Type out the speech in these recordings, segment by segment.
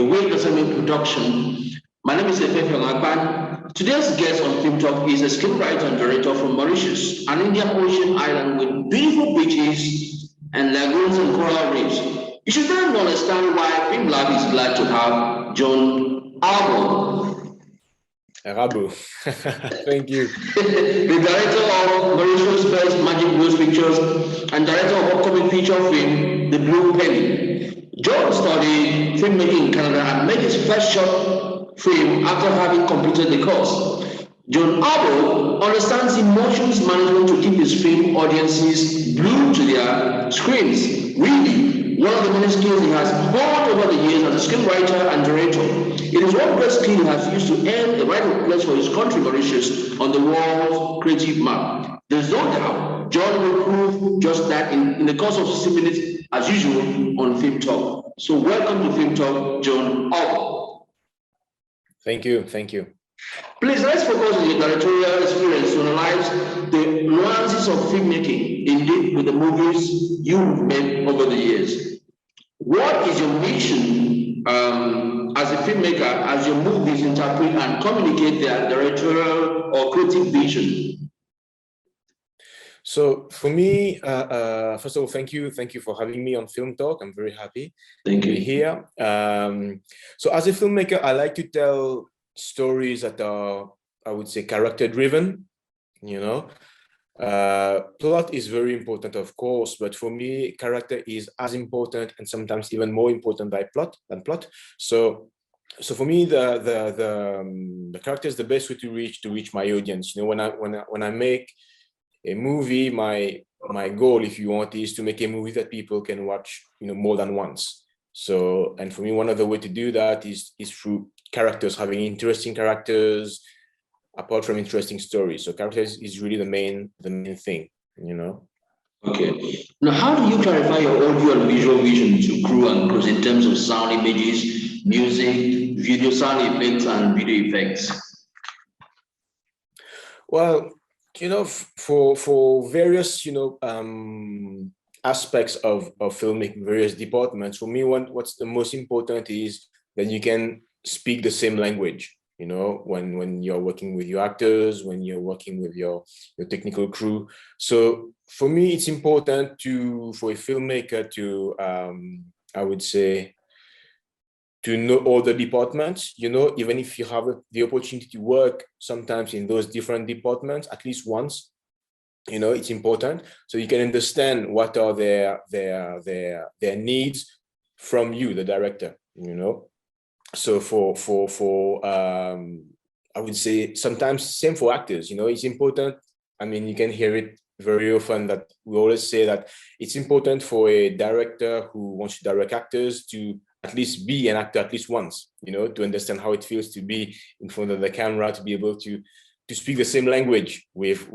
a Wake Assembly production. My name is Efefe Ngakban. Today's guest on Film Talk is a screenwriter and director from Mauritius, an Indian Ocean island with beautiful beaches and lagoons and coral reefs. You should then understand why Film Lab is glad to have Jon Rabaud. Rabaud. Thank you. The director of Mauritius' best Magic Blues Pictures and director of upcoming feature film The Blue Penny. Jon studied filmmaking in Canada and made his first short film after having completed the course. Jon Rabaud understands emotions management to keep his film audiences glued to their screens. Really, one of the many skills he has honed over the years as a screenwriter and director. It is one great skill he has used to earn the right of place for his country, Mauritius, on the world's creative map. There's no doubt Jon will prove just that in the course of 60 minutes, as usual, on Film Talk. So welcome to Film Talk, Jon Rabaud. Thank you. Thank you. Please, let's focus on your directorial experience to analyze the nuances of filmmaking, indeed with the movies you've made over the years. What is your mission as a filmmaker as your movies interpret and communicate their directorial or creative vision? So for me, first of all, thank you for having me on Film Talk. I'm very happy to be here. So as a filmmaker, I like to tell stories that are, I would say, character driven. You know, plot is very important, of course, but for me, character is as important and sometimes even more important than plot. So for me, the character is the best way to reach my audience. You know, when I make a movie, my goal, if you want, is to make a movie that people can watch, you know, more than once. So, and for me, one of the way to do that is through characters, having interesting characters, apart from interesting stories. So characters is really the main thing, you know. Okay. Now, how do you clarify your audio and visual vision to crew and crews in terms of sound images, music, video sound effects, and video effects? Well, you know, for various, you know, aspects of filmmaking, various departments, for me, what's the most important is that you can speak the same language. You know, when you're working with your actors, when you're working with your technical crew. So for me, it's important for a filmmaker to, I would say, to know all the departments, you know, even if you have the opportunity to work sometimes in those different departments, at least once, you know, it's important. So you can understand what are their needs from you, the director, you know. So I would say sometimes same for actors, you know, it's important. I mean, you can hear it very often that we always say that it's important for a director who wants to direct actors to at least be an actor at least once, you know, to understand how it feels to be in front of the camera, to be able to speak the same language with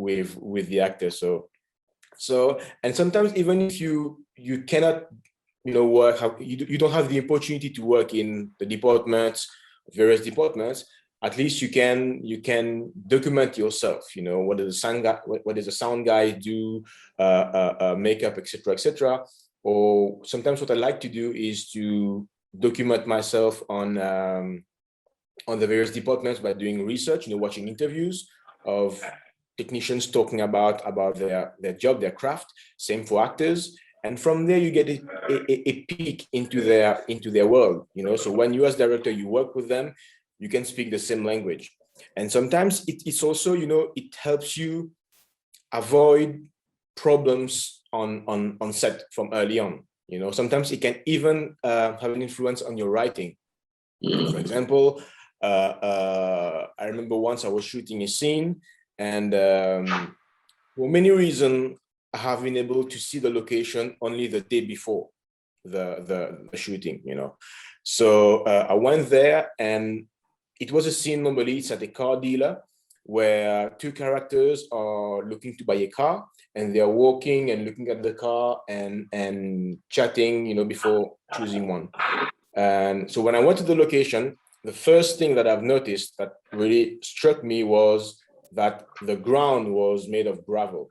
the actor. So and sometimes even if you cannot, you know, you don't have the opportunity to work in the departments, various departments, at least you can document yourself, you know, what does the sound guy do, makeup, etc. Or sometimes what I like to do is to document myself on the various departments by doing research, you know, watching interviews of technicians talking about their job, their craft. Same for actors. And from there, you get a peek into their world, you know. So when you as director, you work with them, you can speak the same language. And sometimes it's also, you know, it helps you avoid problems on set from early on. You know, sometimes it can even have an influence on your writing. For example, I remember once I was shooting a scene, and for many reasons, I have been able to see the location only the day before the shooting, you know. So I went there, and it was a scene, normally it's at a car dealer, where two characters are looking to buy a car, and they're walking and looking at the car and chatting, you know, before choosing one. And so when I went to the location, the first thing that I've noticed that really struck me was that the ground was made of gravel.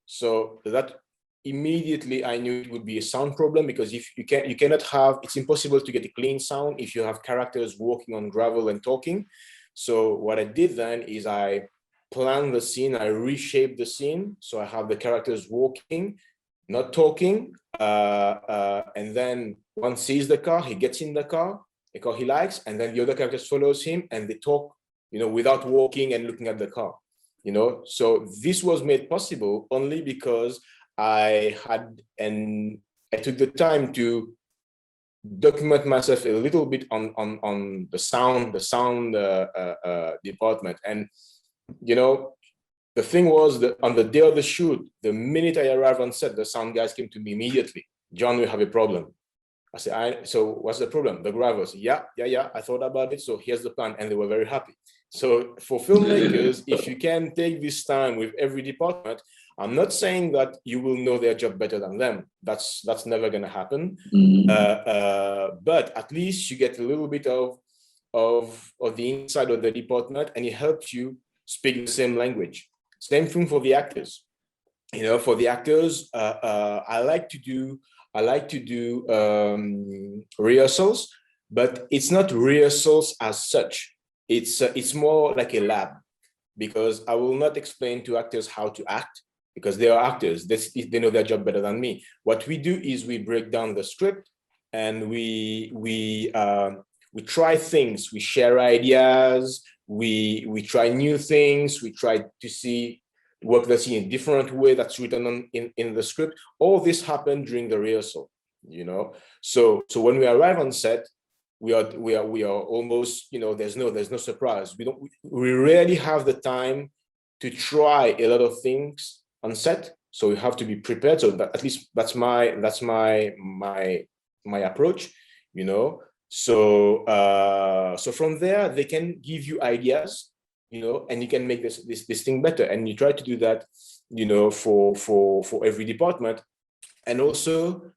So that immediately I knew it would be a sound problem, because if you cannot have, it's impossible to get a clean sound if you have characters walking on gravel and talking. So what I did then is I planned the scene, I reshaped the scene. So I have the characters walking, not talking. And then one sees the car, he gets in the car he likes, and then the other characters follows him and they talk, without walking and looking at the car, So this was made possible only because I took the time to document myself a little bit on the sound department. And the thing was that on the day of the shoot, the minute I arrived on set, the sound guys came to me immediately. John, we have a problem. I said, so what's the problem? The gravels. Yeah. I thought about it. So here's the plan. And they were very happy. So for filmmakers, if you can take this time with every department, I'm not saying that you will know their job better than them. That's never going to happen. But at least you get a little bit of the inside of the department, and it helps you speak the same language. Same thing for the actors. For the actors, I like to do rehearsals, but it's not rehearsals as such. It's more like a lab, because I will not explain to actors how to act, because they are actors. They know their job better than me. What we do is we break down the script, and we try things. We share ideas. We try new things. We try to work the scene in a different way that's written in the script. All this happened during the rehearsal, So when we arrive on set, we are almost, there's no surprise. We rarely have the time to try a lot of things on set, so we have to be prepared. So at least that's my approach, So from there they can give you ideas, and you can make this thing better. And you try to do that, for every department. And also,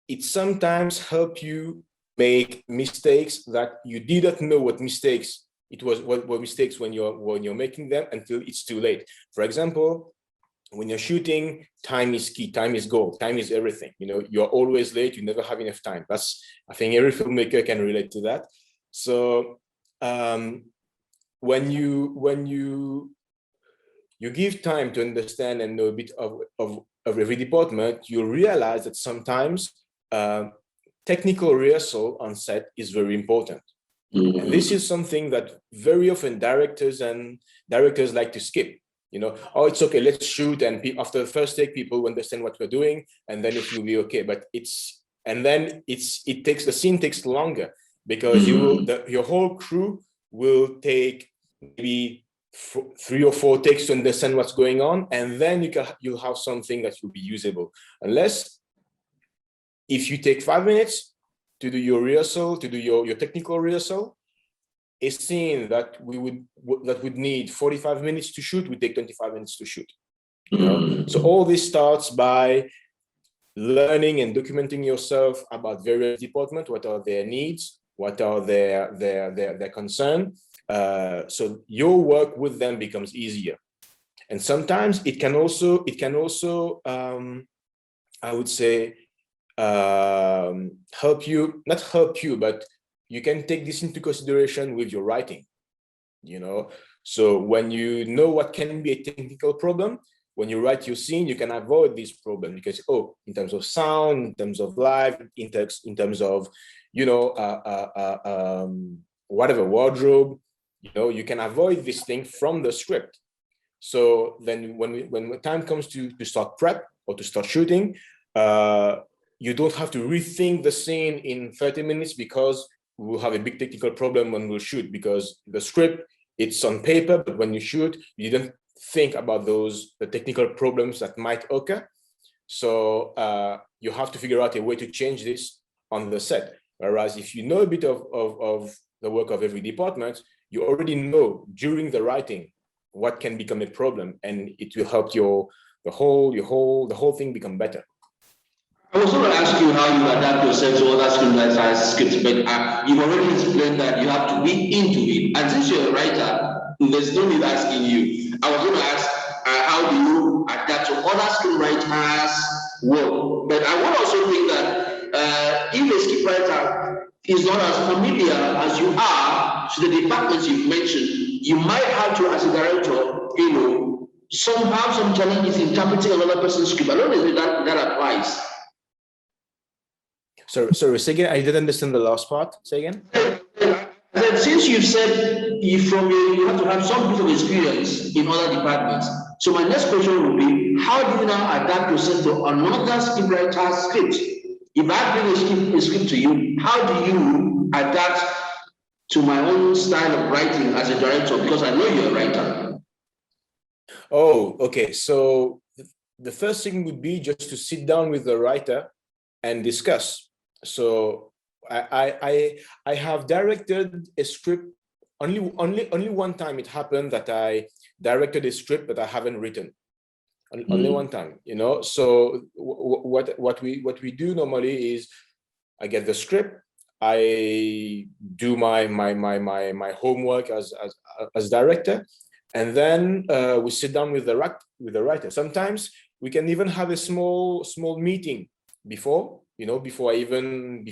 it sometimes help you make mistakes that you didn't know what mistakes were mistakes when you're making them, until it's too late. For example, when you're shooting, time is key, time is gold, time is everything. You're always late, you never have enough time. I think every filmmaker can relate to that. So when you give time to understand and know a bit of every department, you realize that sometimes technical rehearsal on set is very important. And this is something that very often directors like to skip. Oh, it's okay, let's shoot, and after the first take, people will understand what we're doing, and then it will be okay. But the scene takes longer, because your whole crew will take maybe 3 or 4 takes to understand what's going on, and then you'll have something that will be usable. Unless, if you take 5 minutes to do your rehearsal, to do your technical rehearsal, a scene that would need 45 minutes to shoot would take 25 minutes to shoot. So all this starts by learning and documenting yourself about various departments. What are their needs? What are their concerns? So your work with them becomes easier. And sometimes it can also I would say help you, not help you, but you can take this into consideration with your writing, So when you know what can be a technical problem, when you write your scene, you can avoid this problem, because, in terms of sound, in terms of light, in terms of, whatever, wardrobe, you can avoid this thing from the script. So then when the time comes to start prep or to start shooting, you don't have to rethink the scene in 30 minutes, because we'll have a big technical problem when we'll shoot, because the script, it's on paper, but when you shoot, you didn't think about the technical problems that might occur. So you have to figure out a way to change this on the set. Whereas if you know a bit of the work of every department, you already know during the writing what can become a problem, and it will help the whole thing become better. I was going to ask you how you adapt yourself to other screenwriters' scripts, but you've already explained that you have to be into it. And since you're a writer, there's no need asking you. I was going to ask, how do you adapt to other screenwriters' work? But I would also think that if a scriptwriter is not as familiar as you are to the departments you've mentioned, you might have to, as a director, have some challenges interpreting another person's script. I don't know if that applies. Sorry, say again. I didn't understand the last part. Say again. Then since you've said you have to have some bit of experience in other departments, so my next question would be, how do you now adapt yourself to another scriptwriter's script? If I bring a script to you, how do you adapt to my own style of writing as a director? Because I know you're a writer. Oh, okay. So the first thing would be just to sit down with the writer and discuss. So I have directed a script only one time. It happened that I directed a script that I haven't written. Only one time, So what we do normally is I get the script, I do my homework as director, and then we sit down with the writer. Sometimes we can even have a small meeting before. Before I even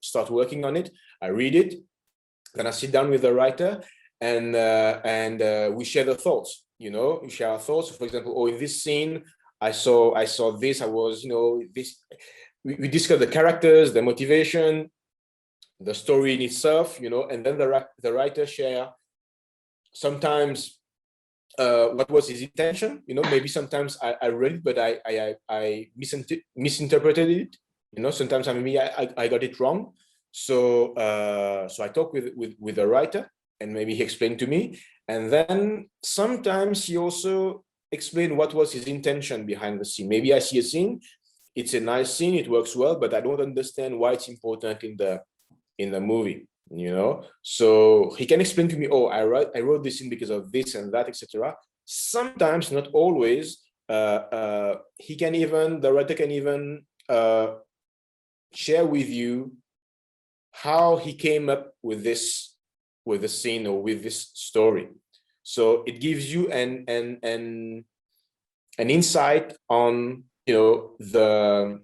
start working on it. I read it, then I sit down with the writer, and we share the thoughts. We share our thoughts. For example, in this scene, I saw this. I was, this. We discuss the characters, the motivation, the story in itself. And then the writer share sometimes. What was his intention? Maybe sometimes I read it, but I misinterpreted it. Sometimes I got it wrong. So I talk with the writer, and maybe he explained to me. And then sometimes he also explained what was his intention behind the scene. Maybe I see a scene, it's a nice scene, it works well, but I don't understand why it's important in the movie. So he can explain to me, I wrote this in because of this and that, etc. Sometimes, not always, the writer can even share with you how he came up with the scene or with this story. So it gives you an insight on the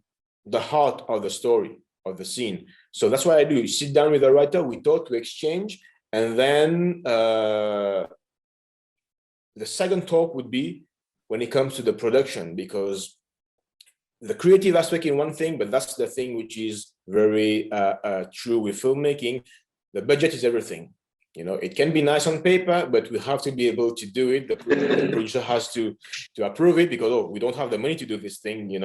heart of the story, of the scene. So that's what I do. You sit down with the writer, we talk, we exchange, and then the second talk would be when it comes to the production, because the creative aspect in one thing, but that's the thing which is very true with filmmaking. The budget is everything. It can be nice on paper, but we have to be able to do it. The producer has to approve it, because we don't have the money to do this thing. You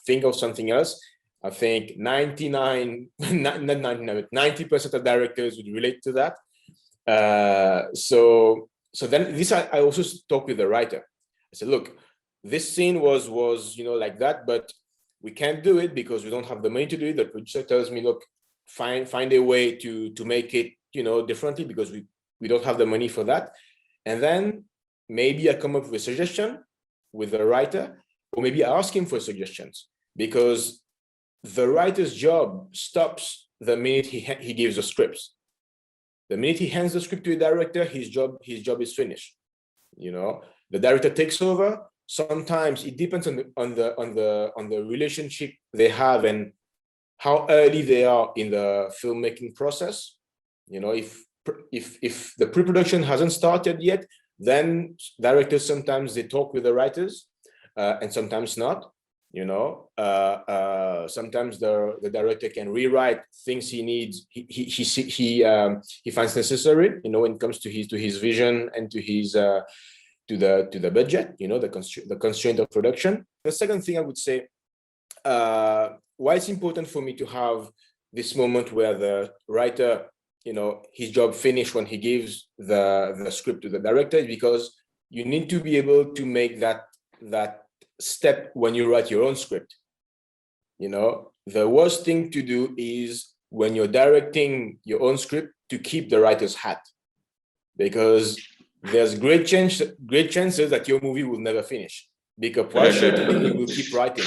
think of something else. I think 90% of directors would relate to that. So then this, I also talk with the writer. I said, look, this scene was like that, but we can't do it because we don't have the money to do it. The producer tells me, look, find a way to make it differently, because we don't have the money for that. And then maybe I come up with a suggestion with the writer, or maybe I ask him for suggestions, because the writer's job stops the minute he gives the scripts. The minute he hands the script to a director, his job is finished. The director takes over. Sometimes it depends on the relationship they have and how early they are in the filmmaking process. If the pre-production hasn't started yet, then directors sometimes they talk with the writers, and sometimes not. Sometimes the director can rewrite things he needs. He finds necessary. When it comes to his vision and to his to the budget. The constraint of production. The second thing I would say, why it's important for me to have this moment where the writer, his job finished when he gives the script to the director, is because you need to be able to make that step when you write your own script. The worst thing to do is when you're directing your own script to keep the writer's hat, because there's great chances that your movie will never finish, because while shooting you will keep writing.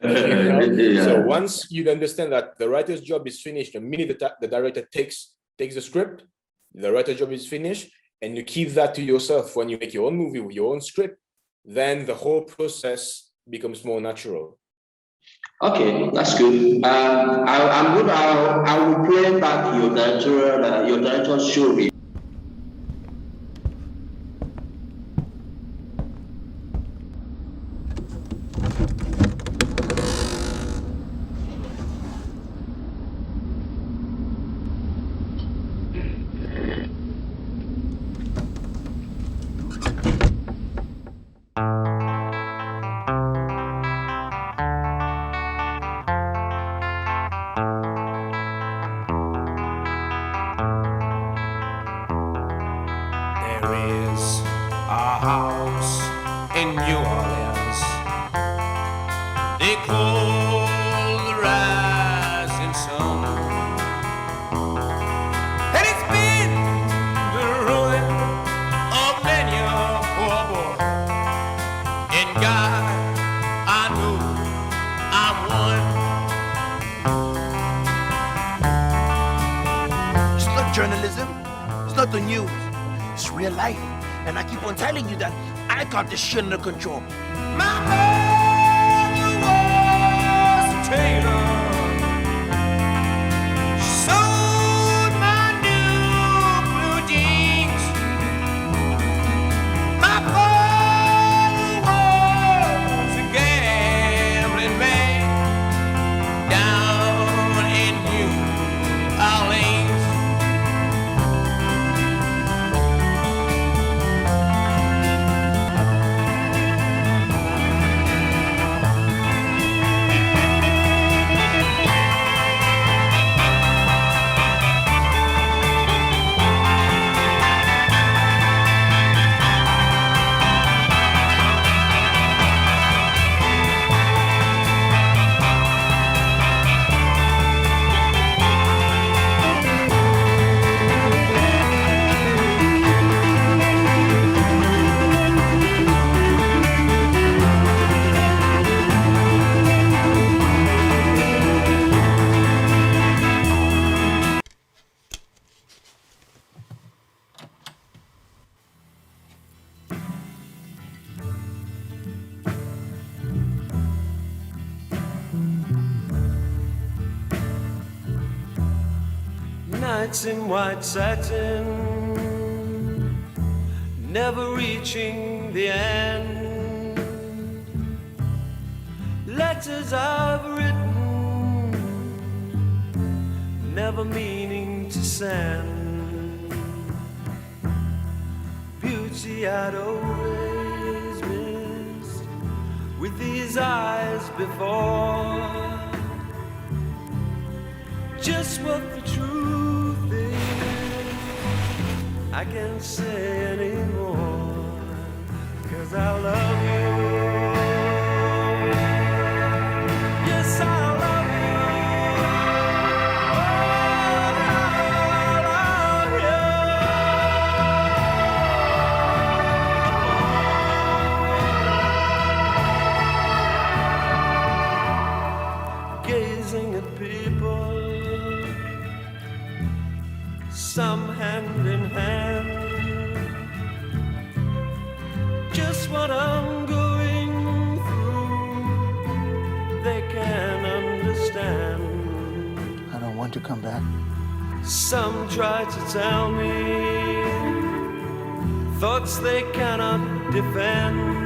So once you understand that the writer's job is finished, the minute the director takes the script, the writer's job is finished, and you keep that to yourself when you make your own movie with your own script, then the whole process becomes more natural. Okay, that's good. I'm good. I will play back your director's show. There is a house in New Orleans they call the rising sun, and it's been the ruin of many a poor boy. And God, I know I'm one. It's not journalism. It's not the news. It's real life. And I keep on telling you that I got this shit under control. My mother was a tailor. She sewed my new blue jeans. My father was a gambling man down in New Orleans. Nights in white satin, never reaching the end. Letters I've written, never meaning to send. Beauty I'd always missed with these eyes before. Just what the truth is, I can't say anymore, 'cause I love you. Yes, I love you. Oh, I love you. Gazing at people, some hand in hand, just what I'm going through, they can understand. I don't want to come back. Some try to tell me thoughts they cannot defend.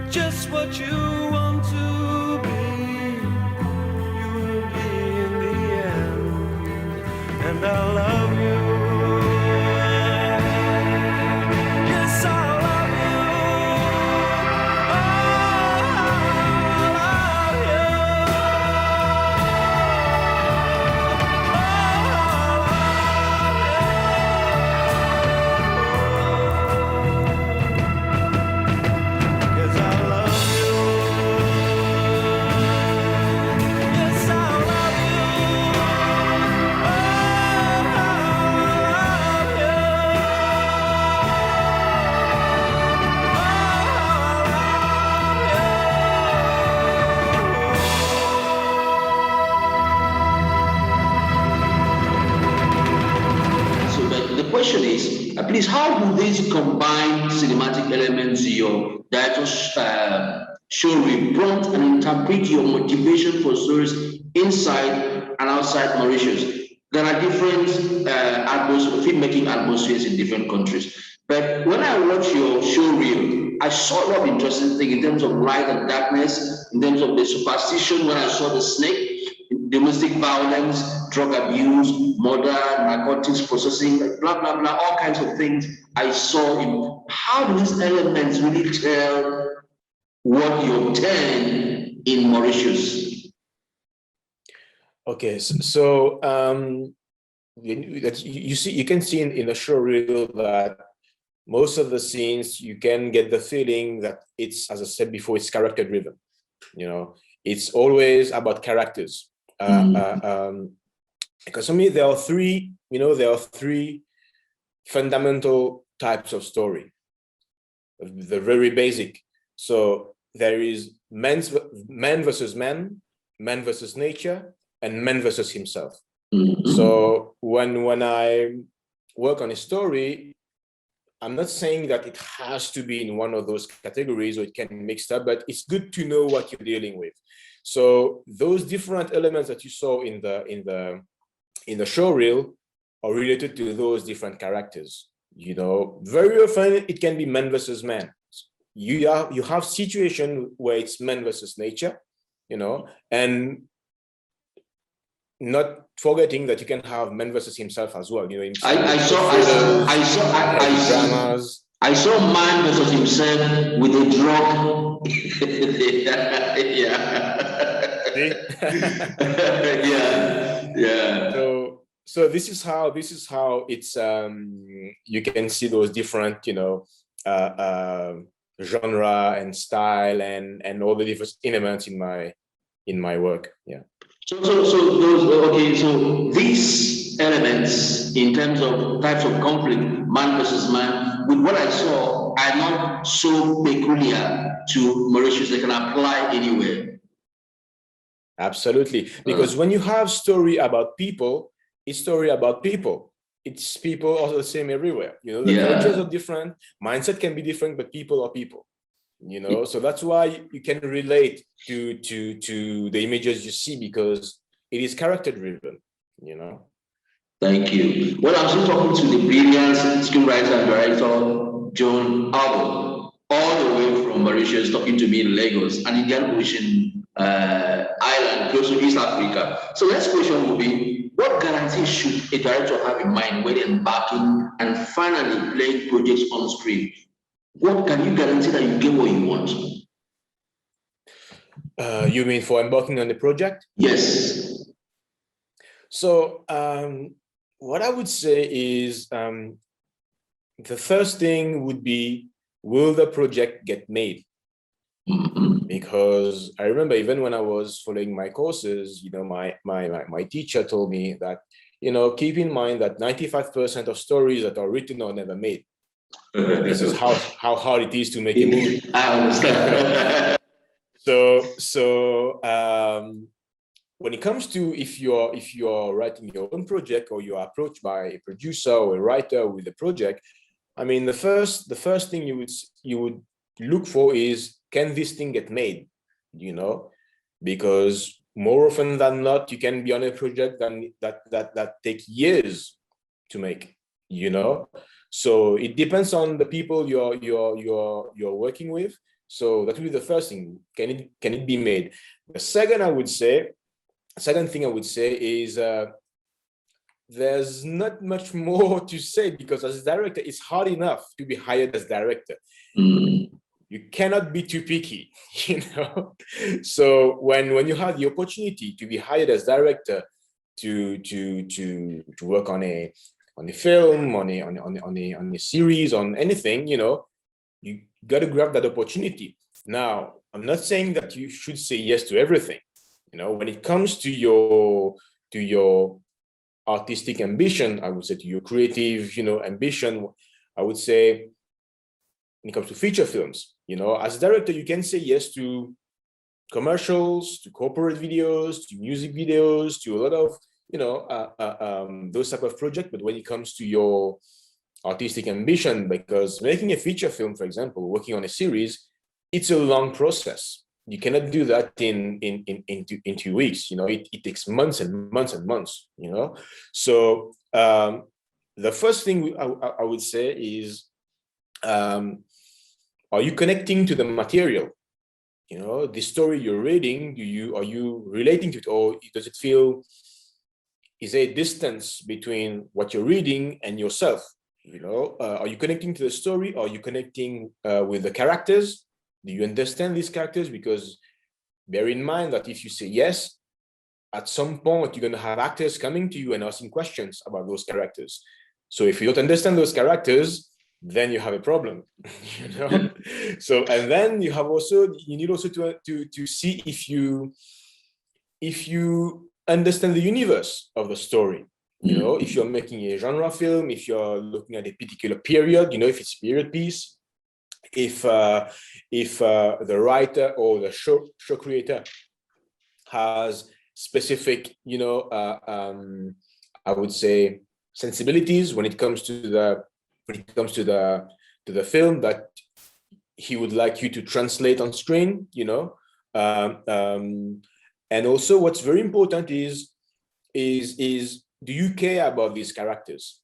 Just what you want to be, you will be in the end. And I love you. Yes, I love you. Oh, I love you. Oh, question is, please, how do these combined cinematic elements your director's show prompt and interpret your motivation for stories inside and outside Mauritius? There are different filmmaking atmospheres in different countries. But when I watch your show reel, I saw a lot of interesting things in terms of light and darkness, in terms of the superstition when I saw the snake, domestic violence, drug abuse, murder, narcotics processing, blah, blah, blah, all kinds of things I saw in how do these elements really tell what you've done in Mauritius? Okay, you can see in the show reel that most of the scenes you can get the feeling that it's, as I said before, it's character driven. It's always about characters. Because for me there are three fundamental types of story. The very basic. So there is man versus man, man versus nature, and man versus himself. So when I work on a story, I'm not saying that it has to be in one of those categories or it can mix up, but it's good to know what you're dealing with. So those different elements that you saw in the show reel are related to those different characters. Very often it can be man versus man. You have situation where it's man versus nature, and not forgetting that you can have man versus himself as well. I saw man versus himself with a drug. Yeah. So this is how it's you can see those different genre and style and all the different elements in my work. Yeah. So these elements in terms of types of conflict, man versus man, with what I saw, are not so peculiar to Mauritius. They can apply anywhere. Absolutely, because when you have story about people, it's story about people. It's people are the same everywhere. The cultures are different, mindset can be different, but people are people. So that's why you can relate to the images you see, because it is character driven. Thank you. Well, I'm still talking to the brilliant screenwriter and director Jon Rabaud, all the way from Mauritius, talking to me in Lagos, an Indian Ocean island close to East Africa. So next question will be, what guarantees should a director have in mind when embarking and finally playing projects on screen? What can you guarantee that you get what you want? You mean for embarking on the project? Yes. So what I would say is the first thing would be, will the project get made? Because I remember even when I was following my courses, my teacher told me that, keep in mind that 95% of stories that are written are never made. This is how hard it is to make a movie. I understand. So when it comes to if you're writing your own project or you're approached by a producer or a writer with a project, I mean, the first thing you would look for is, can this thing get made? Because more often than not, you can be on a project that take years to make. So it depends on the people you're working with. So that will be the first thing. Can it be made? The second thing I would say is there's not much more to say, because as a director, it's hard enough to be hired as director. You cannot be too picky, So when you have the opportunity to be hired as director to work on a film, on a series, on anything, you got to grab that opportunity. Now, I'm not saying that you should say yes to everything. When it comes to your artistic ambition, I would say, to your creative, ambition, I would say, when it comes to feature films, as a director, you can say yes to commercials, to corporate videos, to music videos, to a lot of, those type of projects. But when it comes to your artistic ambition, because making a feature film, for example, working on a series, it's a long process. You cannot do that in 2 weeks. It takes months and months and months. So the first thing I would say is, are you connecting to the material? The story you're reading, are you relating to it, or does it feel, is there a distance between what you're reading and yourself? Are you connecting to the story? Are you connecting with the characters? Do you understand these characters? Because bear in mind that if you say yes, at some point you're going to have actors coming to you and asking questions about those characters. So if you don't understand those characters, then you have a problem. So, and then you need also to see if you understand the universe of the story. If you're making a genre film, if you're looking at a particular period, if it's a period piece, if the writer or the show creator has specific, I would say, sensibilities when it comes to the film that he would like you to translate on screen, and also what's very important is do you care about these characters?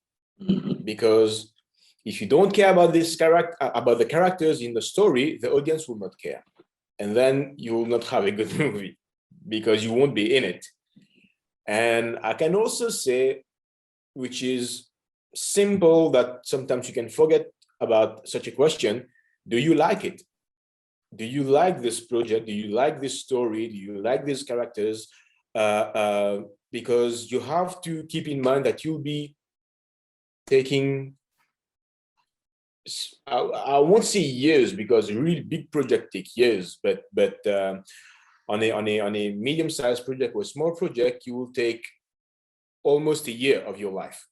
Because if you don't care about about the characters in the story, the audience will not care, and then you will not have a good movie because you won't be in it. And I can also say, which is simple, that sometimes you can forget about such a question: do you like it? Do you like this project? Do you like this story? Do you like these characters? Because you have to keep in mind that you'll be taking, I won't say years, because a really big project takes years, but on a medium-sized project or a small project, you will take almost a year of your life,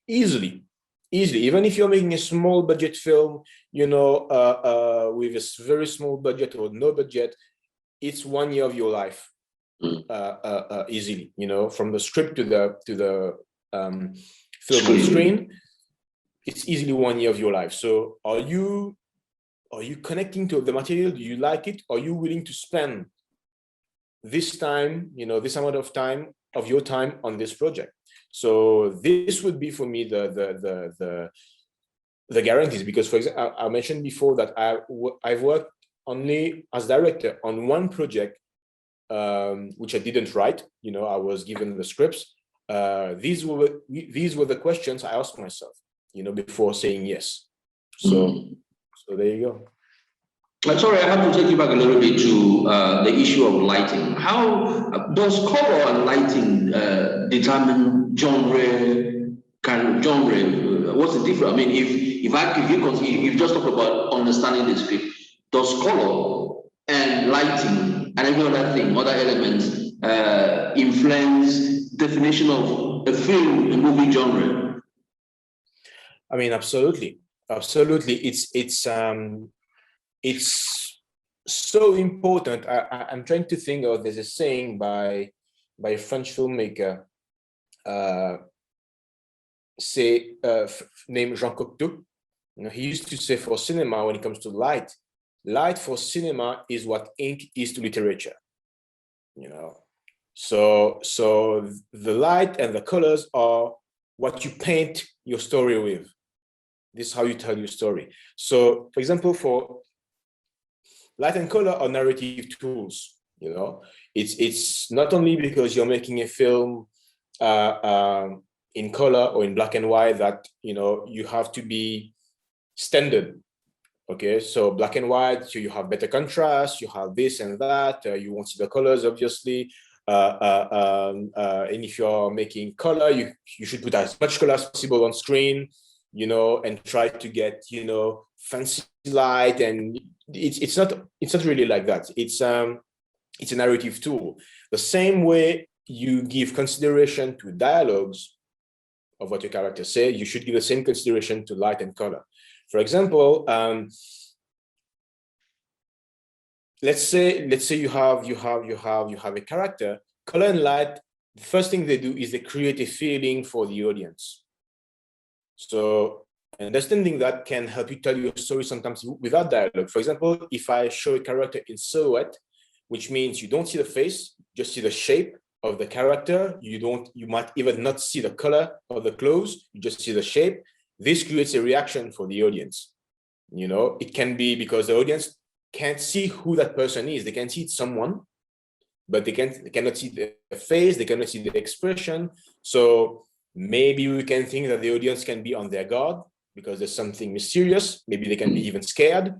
easily. Even if you're making a small budget film, with a very small budget or no budget, it's 1 year of your life, easily. From the script to the film on screen, it's easily 1 year of your life. So are you connecting to the material? Do you like it? Are you willing to spend this time, this amount of time of your time on this project? So this would be for me the guarantees, because, for example, I mentioned before that I've worked only as director on one project, which I didn't write. I was given the scripts. These were the questions I asked myself, before saying yes. So there you go. I'm sorry, I have to take you back a little bit to the issue of lighting. How does color and lighting determine genre? What's the difference? I mean, if you just talk about understanding this film, does color and lighting and every other thing, other elements, influence definition of a film, a movie genre? I mean, absolutely. It's so important. I'm trying to think of, there's a saying by a French filmmaker, named Jean Cocteau. He used to say, for cinema, when it comes to light for cinema is what ink is to literature. So the light and the colors are what you paint your story with. This is how you tell your story. So, for example, for light and color are narrative tools. It's not only because you're making a film in color or in black and white that you have to be standard. Okay, so black and white, so you have better contrast, you have this and that. You won't see the colors, obviously. And if you're making color, you should put as much color as possible on screen. And try to get, fancy light, and it's not really like that. It's a narrative tool. The same way you give consideration to dialogues of what your characters say, you should give the same consideration to light and color. For example, let's say you have a character. Color and light, the first thing they do is they create a feeling for the audience. So understanding that can help you tell your story sometimes without dialogue. For example, if I show a character in silhouette, which means you don't see the face, just see the shape of the character. You might even not see the color of the clothes, you just see the shape. This creates a reaction for the audience. It can be because the audience can't see who that person is. They can see someone, but they cannot see the face, they cannot see the expression. So maybe we can think that the audience can be on their guard because there's something mysterious. Maybe they can be even scared,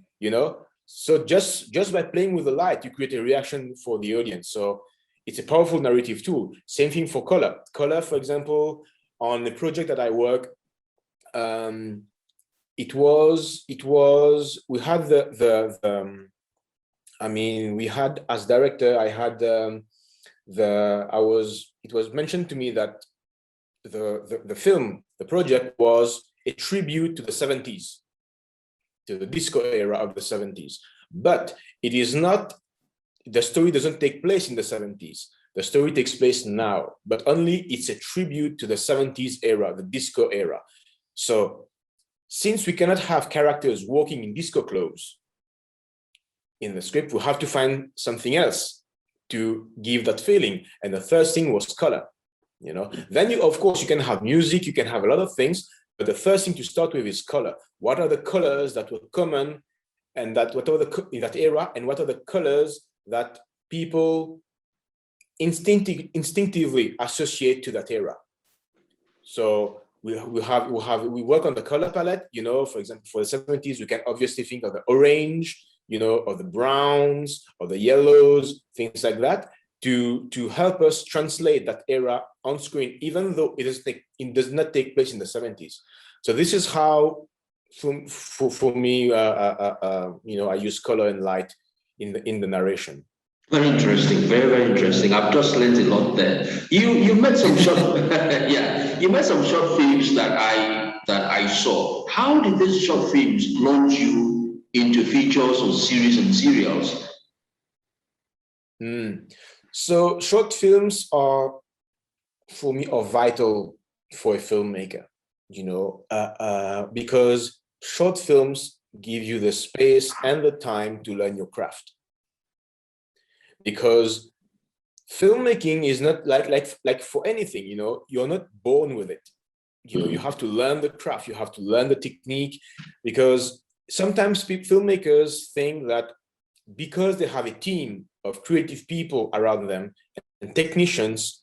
So just by playing with the light, you create a reaction for the audience. So it's a powerful narrative tool. Same thing for color. Color, for example, on the project that I work, we had as director, it was mentioned to me that the project was a tribute to the 70s, to the disco era of the 70s. But it is not, the story doesn't take place in the 70s. The story takes place now, but only it's a tribute to the 70s era, the disco era. So since we cannot have characters walking in disco clothes in the script, we have to find something else to give that feeling. And the first thing was color, Then of course you can have music, you can have a lot of things, but the first thing to start with is color. What are the colors that were common and in that era, and what are the colors that people instinctively associate to that era? So we work on the color palette, for example, for the 70s, we can obviously think of the orange, or the browns, or the yellows, things like that, to help us translate that era on screen, even though it does not take place in the 70s. So this is how, for me, I use color and light in the narration. Very interesting, very, very interesting. I've just learned a lot there. You made some short, you made some short films that I saw. How did these short films launch you into features or series and serials? So short films are, for me, are vital for a filmmaker, because short films give you the space and the time to learn your craft. Because filmmaking is not like for anything, you're not born with it. You have to learn the craft, you have to learn the technique, because sometimes filmmakers think that because they have a team of creative people around them and technicians,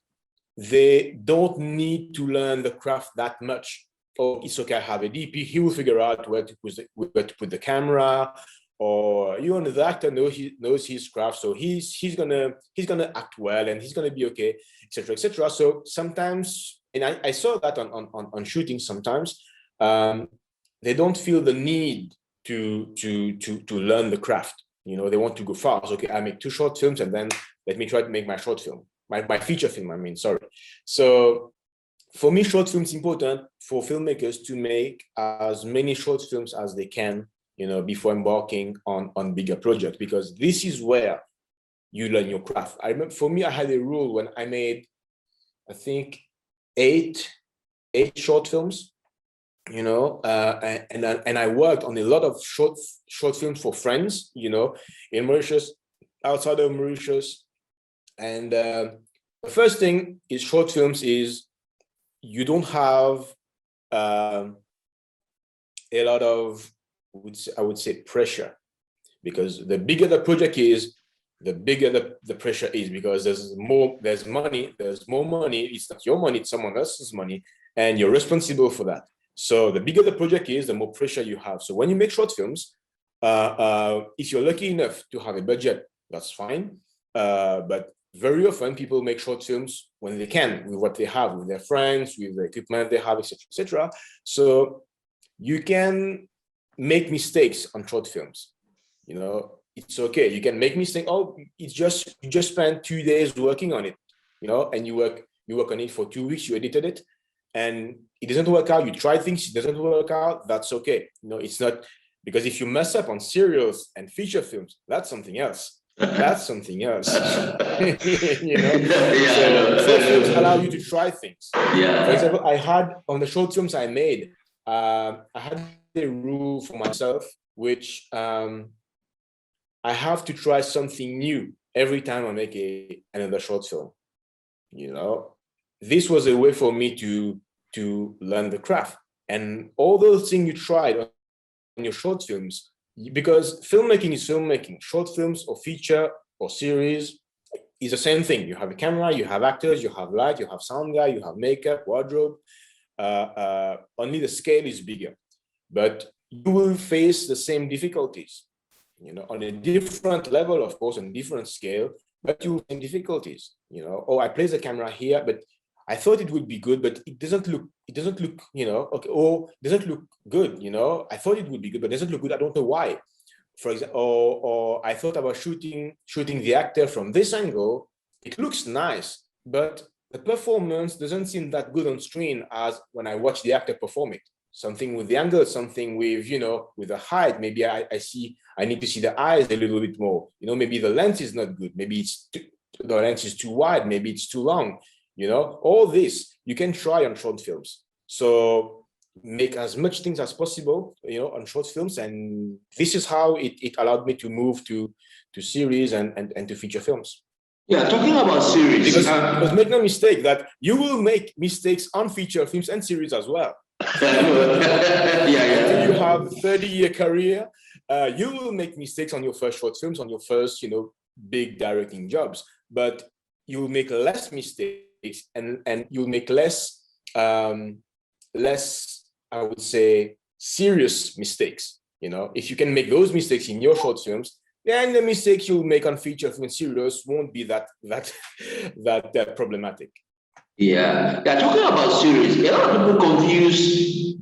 they don't need to learn the craft that much. Oh, it's okay, I have a DP, he will figure out where to put the camera, or the actor knows his craft, so he's gonna act well and he's gonna be okay, etc., etc. So sometimes, and I saw that on shooting, sometimes they don't feel the need to learn the craft. They want to go fast. Okay, I make 2 short films and then let me try to make my short film, my feature film. Sorry. So for me, short films important for filmmakers to make as many short films as they can, before embarking on bigger projects, because this is where you learn your craft. I remember, for me, I had a rule when I made, I think, 8 short films, and I worked on a lot of short films for friends, in Mauritius, outside of Mauritius. And the first thing is short films is you don't have a lot of, I would say, pressure, because the bigger the project is, the bigger the pressure is, because there's more money. It's not your money, it's someone else's money, and you're responsible for that. So the bigger the project is, the more pressure you have. So when you make short films, if you're lucky enough to have a budget, that's fine. But very often people make short films when they can, with what they have, with their friends, with the equipment they have, etc., etc. So you can make mistakes on short films. It's okay. You can make mistakes. Oh, you just spend 2 days working on it, and you work on it for 2 weeks. You edited it, and it doesn't work out. You try things, it doesn't work out. That's okay. It's not, because if you mess up on serials and feature films, that's something else. That's something else. So short films allow you to try things. Yeah. For example, I had on the short films I made, I had a rule for myself, which I have to try something new every time I make another short film. You know, this was a way for me to learn the craft. And all those things you tried on your short films, because filmmaking is filmmaking. Short films or feature or series is the same thing. You have a camera, you have actors, you have light, you have sound guy, you have makeup, wardrobe. Only the scale is bigger, but you will face the same difficulties, you know, on a different level, of course, on different scale, but you will face difficulties, you know. Oh, I place the camera here, but I thought it would be good, but it doesn't look, you know, okay, or it doesn't look good, you know. I thought it would be good, but it doesn't look good. I don't know why. For example, or I thought about shooting the actor from this angle. It looks nice, but the performance doesn't seem that good on screen as when I watch the actor perform it. Something with the angle, something with, you know, with the height. Maybe I need to see the eyes a little bit more. You know, maybe the lens is not good. Maybe the lens is too wide. Maybe it's too long. You know, all this you can try on short films. So make as much things as possible, you know, on short films. And this is how it allowed me to move to series and to feature films. Yeah, talking about series. Because make no mistake that you will make mistakes on feature films and series as well. Yeah. You have 30-year career, you will make mistakes on your first short films, on your first, you know, big directing jobs, but you will make less mistakes and you'll make less, I would say, serious mistakes. You know, if you can make those mistakes in your short films, then the mistakes you'll make on feature film series won't be that problematic. Yeah. Talking about series, a lot of people confuse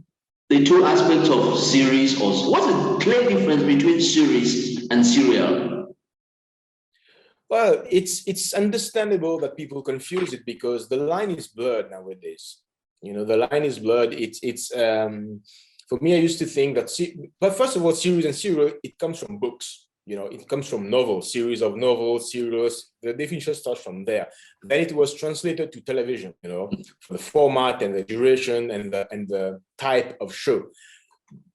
the two aspects of series. Or what's the clear difference between series and serial? Well, it's understandable that people confuse it because the line is blurred nowadays. You know, the line is blurred. It's for me, I used to think that, but first of all, series and serial, it comes from books. You know, it comes from novels, series of novels, serials. The definition starts from there. Then it was translated to television, you know, for the format and the duration and the type of show.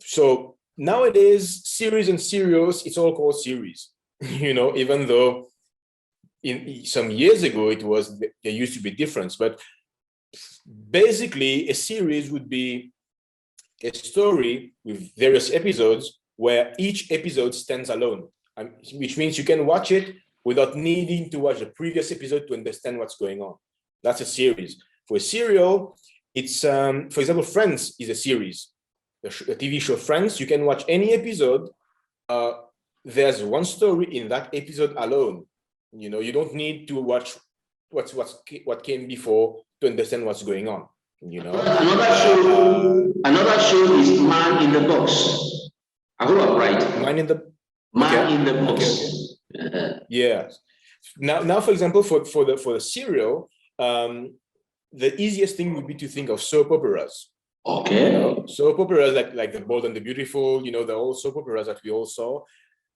So nowadays, series and serials, it's all called series. You know, even though in some years ago there used to be difference, but basically a series would be a story with various episodes where each episode stands alone. Which means you can watch it without needing to watch the previous episode to understand what's going on. That's a series. For a serial, it's, for example, Friends is a series. The TV show Friends, you can watch any episode. There's one story in that episode alone. You know, you don't need to watch what came before to understand what's going on. You know, another show is Man in the Box. I hope I'm right. Man in the Box. Okay. Yeah. Now, for example, for the serial, the easiest thing would be to think of soap operas. Okay. You know, soap operas like The Bold and the Beautiful. You know, the old soap operas that we all saw.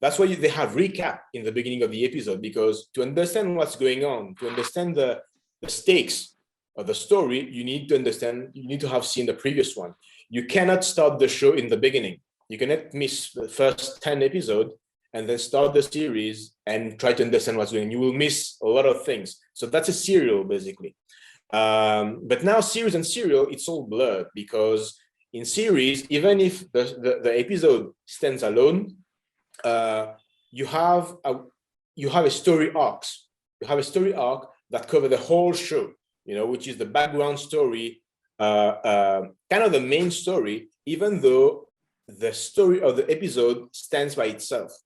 That's why they have recap in the beginning of the episode, because to understand what's going on, to understand the stakes of the story, you need to have seen the previous one. You cannot start the show in the beginning. You cannot miss the first 10 episodes and then start the series and try to understand what's going on. You will miss a lot of things. So that's a serial, basically. But now series and serial, it's all blurred, because in series, even if the episode stands alone, you have a story arc. You have a story arc that covers the whole show, you know, which is the background story, kind of the main story, even though the story of the episode stands by itself.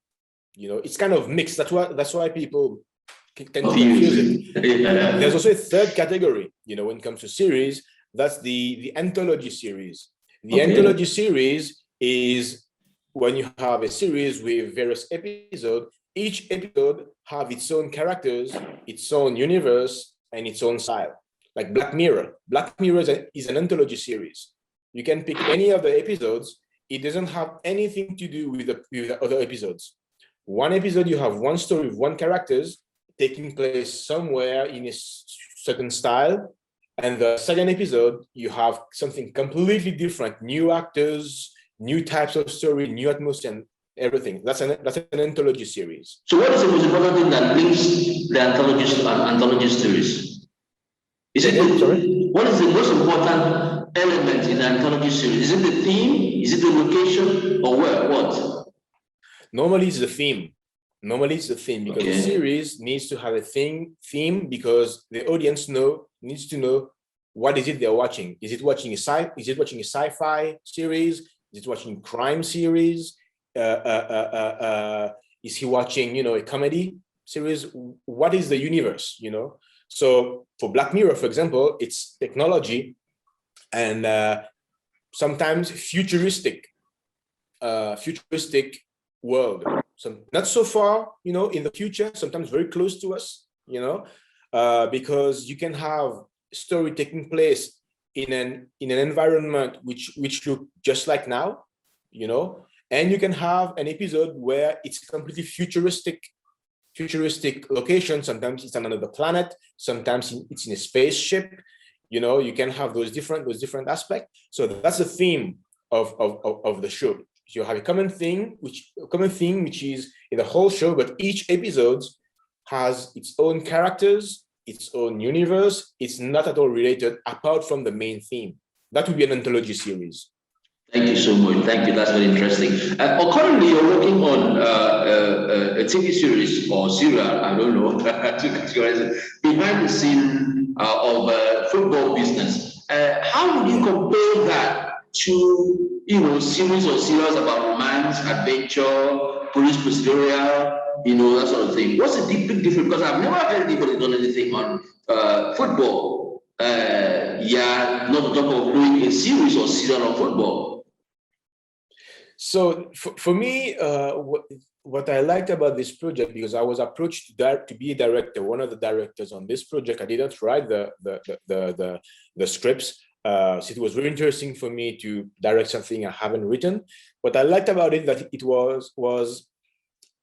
You know, it's kind of mixed. That's why people tend to confuse it. There's also a third category, you know, when it comes to series. That's the anthology series. The anthology series is when you have a series with various episodes. Each episode have its own characters, its own universe, and its own style. Like Black Mirror. Black Mirror is an anthology series. You can pick any of the episodes. It doesn't have anything to do with the other episodes. One episode, you have one story with one characters taking place somewhere in a certain style, And the second episode, you have something completely different, new actors, new types of story, new atmosphere, and everything. That's an anthology series. So what is the most important thing that links the anthology series? Is it what is the most important element in the anthology series? Is it the theme? Is it the location? Or what? Normally it's the theme. Normally it's the theme because the series needs to have a theme because the audience needs to know what is it they're watching. Is it watching a sci-fi series? Is it watching crime series? Is he watching, a comedy series? What is the universe, So for Black Mirror, for example, it's technology and sometimes futuristic world. So not so far, in the future, sometimes very close to us, because you can have story taking place in an environment which look just like now, and you can have an episode where it's completely futuristic location. Sometimes it's on another planet, sometimes it's in a spaceship, you can have those different aspects. So that's the theme of the show. You have a common theme which is in the whole show, but each episode has its own characters, its own universe. It's not at all related apart from the main theme. That would be an anthology series. Thank you so much. Thank you. That's very interesting. Currently, you're working on a TV series or serial, I don't know, to categorize it, behind the scene of football business. How would you compare that to, series or serials about romance, adventure, police procedural, that sort of thing? What's the big difference? Because I've never heard anybody done anything on football. Not to talk of doing a series or serial on football. So for me, what I liked about this project, because I was approached to be a director, one of the directors on this project. I didn't write the scripts. So it was very interesting for me to direct something I haven't written. What I liked about it that it was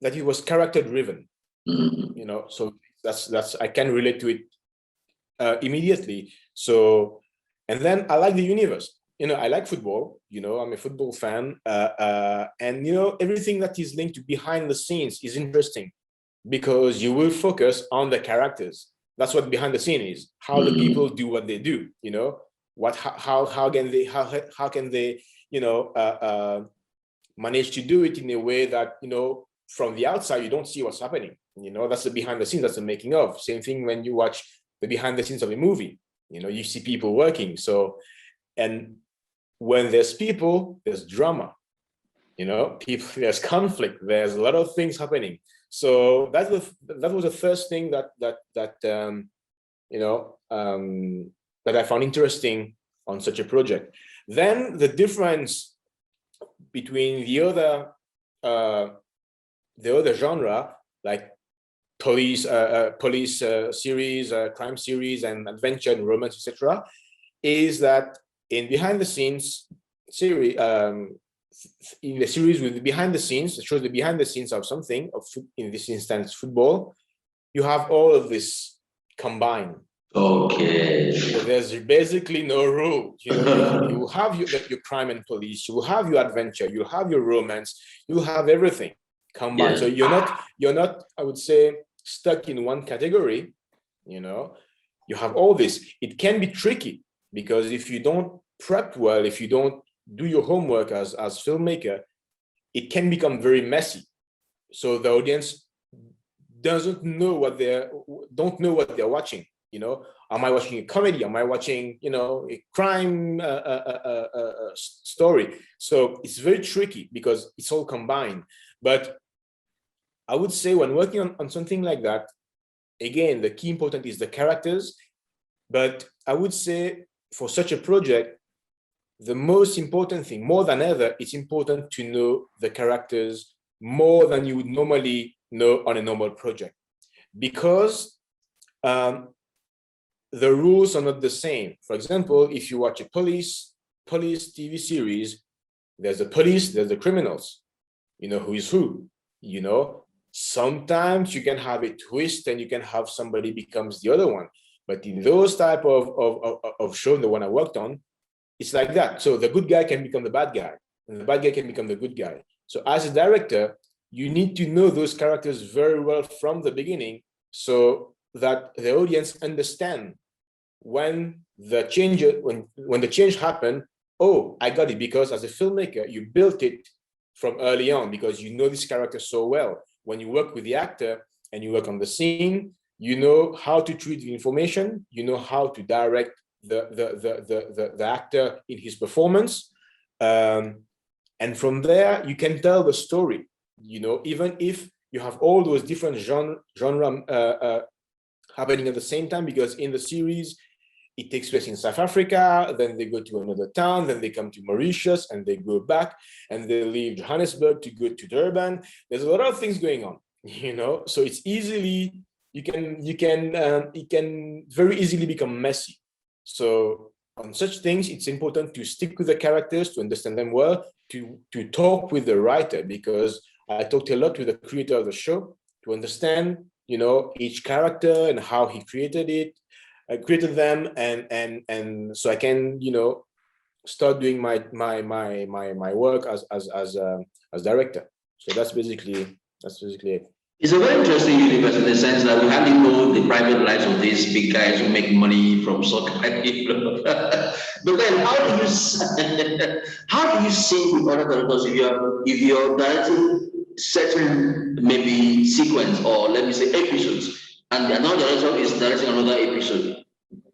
that it was character driven. So that's I can relate to it immediately. So, and then I like the universe. I like football. I'm a football fan, and everything that is linked to behind the scenes is interesting because you will focus on the characters. That's what behind the scene is. How the people do what they do. How can they manage to do it in a way that from the outside you don't see what's happening. That's the behind the scenes. That's the making of. Same thing when you watch the behind the scenes of a movie. You see people working. So, and when there's people, there's drama. People, there's conflict. There's a lot of things happening. So that was the first thing that I found interesting on such a project. Then the difference between the other genre, like police series, crime series, and adventure and romance, etc., is that in behind the scenes series, in the series with the behind the scenes, it shows the behind the scenes of something, in this instance football, you have all of this combined. Okay. So there's basically no rule. You have your crime and police, you will have your adventure, you have your romance, you have everything combined. Yeah. So you're not, I would say, stuck in one category. You have all this. It can be tricky because if you don't prep well, if you don't do your homework as filmmaker, it can become very messy. So the audience don't know what they're watching. Am I watching a comedy? Am I watching, a crime story? So it's very tricky because it's all combined. But I would say when working on something like that, again, the key important is the characters. But I would say for such a project, the most important thing, more than ever, it's important to know the characters more than you would normally know on a normal project, because the rules are not the same. For example, if you watch a police TV series, there's the police, there's the criminals, who is who, sometimes you can have a twist and you can have somebody becomes the other one. But in those type of show, the one I worked on, it's like that. So the good guy can become the bad guy, and the bad guy can become the good guy. So as a director, you need to know those characters very well from the beginning, so that the audience understand when the change happened. Oh, I got it, because as a filmmaker, you built it from early on because you know this character so well. When you work with the actor and you work on the scene, you know how to treat the information, you know how to direct the actor in his performance. And from there, you can tell the story, even if you have all those different genre happening at the same time, because in the series, it takes place in South Africa, then they go to another town, then they come to Mauritius, and they go back, and they leave Johannesburg to go to Durban. There's a lot of things going on, so it's easily, it can very easily become messy. So on such things, it's important to stick with the characters, to understand them well, to talk with the writer, because I talked a lot with the creator of the show to understand, each character and how he created it. I created them, and so I can, start doing my work as director. So that's basically it. It's a very interesting universe in the sense that we hardly know the private lives of these big guys who make money from soccer. But then, how do you sync with other directors if you're directing certain maybe sequence, or let me say episodes, and another director is directing another episode?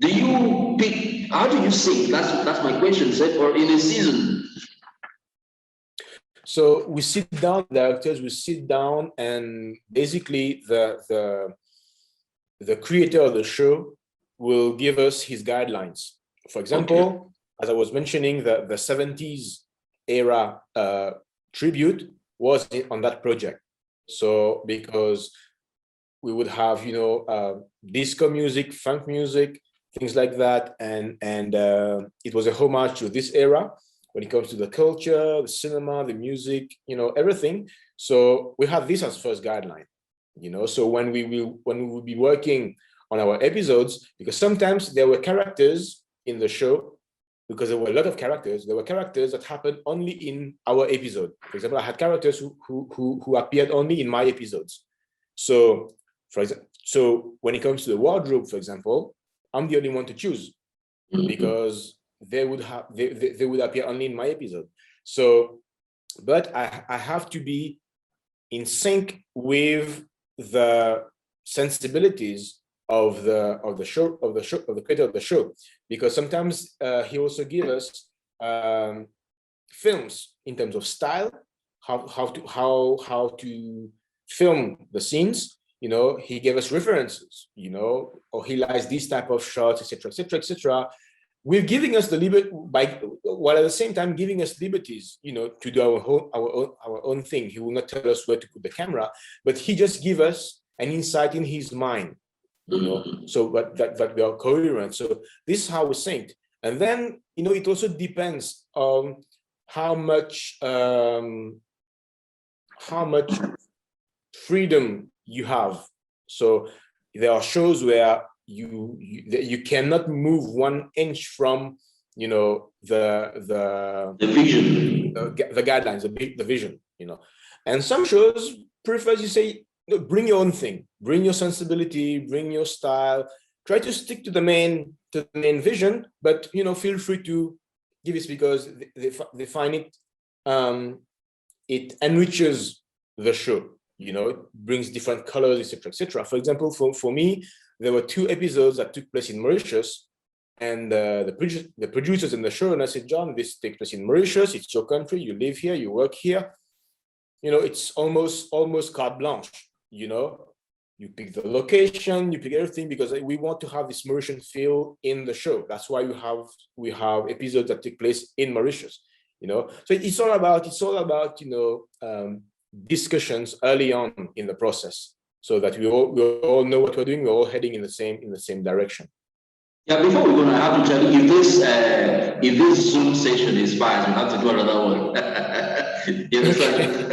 Do you pick? How do you sync? That's my question. Say, or in a season. So we sit down, directors, we sit down, and basically the creator of the show will give us his guidelines. For example, as I was mentioning, the 70s era tribute was on that project. So because we would have, disco music, funk music, things like that, and it was a homage to this era when it comes to the culture, the cinema, the music, everything. So we have this as first guideline, So when we will be working on our episodes, because sometimes there were characters in the show, because there were a lot of characters. There were characters that happened only in our episode. For example, I had characters who appeared only in my episodes. So, so when it comes to the wardrobe, for example, I'm the only one to choose, because they would appear only in my episode. So, but I have to be in sync with the sensibilities of the creator of the show, because sometimes he also gives us films in terms of style, how to film the scenes. He gave us references, or he likes this type of shots, etc., etc., etc. We're giving us the liberty, while at the same time giving us liberties, to do our own thing. He will not tell us where to put the camera, but he just gives us an insight in his mind, so that we are coherent. So this is how we sync. And then, it also depends on how much freedom you have. So there are shows where you cannot move 1 inch from the vision, the guidelines, the vision, and some shows prefers you say, bring your own thing, bring your sensibility, bring your style, try to stick to the main vision, but feel free to give it, because they find it it enriches the show, it brings different colors, etc., etc. For example, for me, there were 2 episodes that took place in Mauritius, and the producers in the show, and I said, John, this takes place in Mauritius. It's your country. You live here. You work here. It's almost carte blanche. You pick the location, you pick everything, because we want to have this Mauritian feel in the show. That's why we have episodes that take place in Mauritius. So it's all about discussions early on in the process, so that we all know what we're doing. We're all heading in the same direction. Yeah, before we go, I have to tell you, if this Zoom session is fast, we have to do another one. You understand?